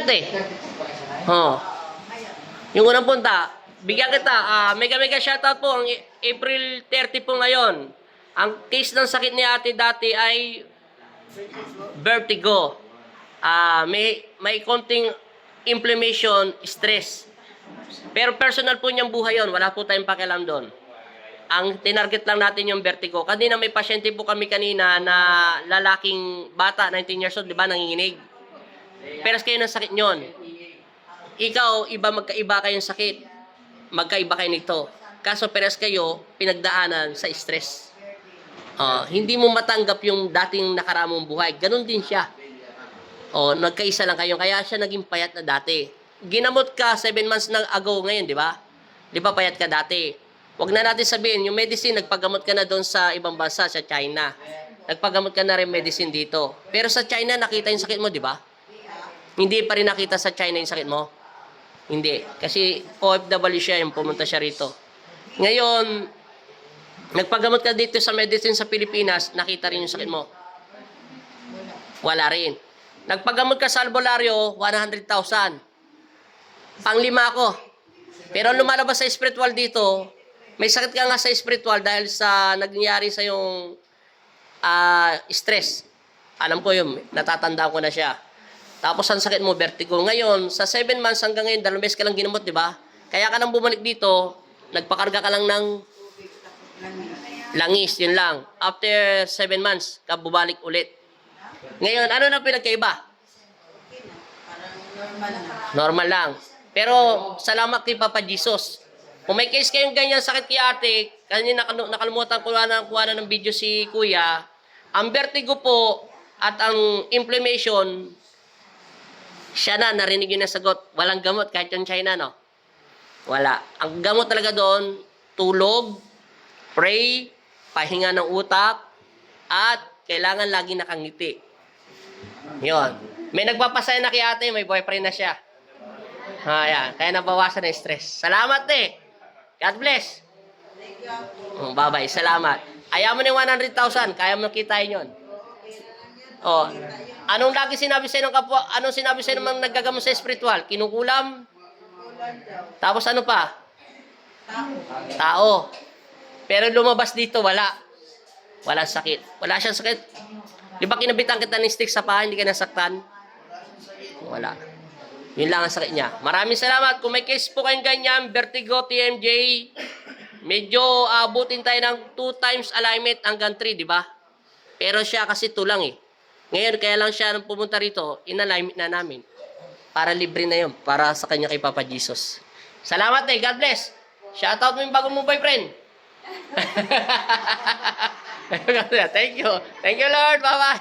30. Oh. Yung unang punta, bigyan kita, mega shoutout po, ang April 30 po ngayon. Ang case ng sakit ni ate dati ay vertigo. May konting inflammation, stress. Pero personal po niyang buhay yon, wala po tayong pakialam doon. Ang tinarget lang natin yung vertigo. Kanina may pasyente po kami kanina na lalaking bata, 19 years old, di ba, nanginginig. Pero kayo ng sakit nyon. Ikaw, magkaiba kayong sakit. Magkaiba kayo nito. Kaso peres kayo, pinagdaanan sa stress. Hindi mo matanggap yung dating nakaramong buhay. Ganon din siya. Nagkaisa lang kayo. Kaya siya naging payat na dati. Ginamot ka 7 months na ago ngayon, di ba? Di ba payat ka dati? Huwag na natin sabihin, yung medicine, nagpagamot ka na doon sa ibang bansa, sa China. Nagpagamot ka na rin medicine dito. Pero sa China, nakita yung sakit mo, di ba? Hindi pa rin nakita sa China yung sakit mo. Hindi. Kasi OFW siya, yung pumunta siya rito. Ngayon, nagpagamot ka dito sa medicine sa Pilipinas, nakita rin yung sakit mo. Wala rin. Nagpagamot ka sa albularyo, 100,000. Panglima ko. Pero lumalabas sa spiritual dito, may sakit ka nga sa spiritual dahil sa nangyari sa yung stress. Alam ko yun, natatanda ko na siya. Tapos ang sakit mo, vertigo. Ngayon, sa 7 months hanggang ngayon, 2 beses ka lang ginamot, di ba? Kaya ka nang bumalik dito, nagpakarga ka lang ng langis, yun lang. After 7 months, ka bubalik ulit. Ngayon, ano na pinagkaiba? Normal lang. Pero, salamat kay Papa Jesus. Kung may case kayong ganyan sakit kay ate, kanina nakalimutan ko na kuha ng video si kuya, ang vertigo po at ang inflammation, siya na, narinig yun na sagot. Walang gamot kahit yung China, no? Wala. Ang gamot talaga doon, tulog, pray, pahinga ng utak, at kailangan lagi nakangiti. Yun. May nagpapasaya na kay ate, may boyfriend na siya. Yan. Kaya nabawasan na yung stress. Salamat eh. God bless. Bye-bye. Salamat. Ayaw mo ng 100,000. Kaya mo kitain yun. Anong lagi sinabi sa'yo ng kapwa? Anong sinabi sa'yo ng naggagamot sa spiritual? Kinukulam? Tapos ano pa? Tao. Pero lumabas dito, wala. Wala sakit. Wala siyang sakit. Di ba kinabitan kita ng stick sa paa, hindi ka nasaktan? Wala. Yun lang ang sakit niya. Maraming salamat. Kung may case po kayong ganyan, vertigo, TMJ, medyo abutin tayo ng 2 times alignment hanggang 3, di ba? Pero siya kasi 2 lang eh. Ngayon, kaya lang siya nung pumunta rito, in-alignment na namin. Para libre na yun. Para sa kanya kay Papa Jesus. Salamat eh. God bless. Shoutout mo yung bagong mong boyfriend. Thank you. Thank you, Lord. Bye-bye.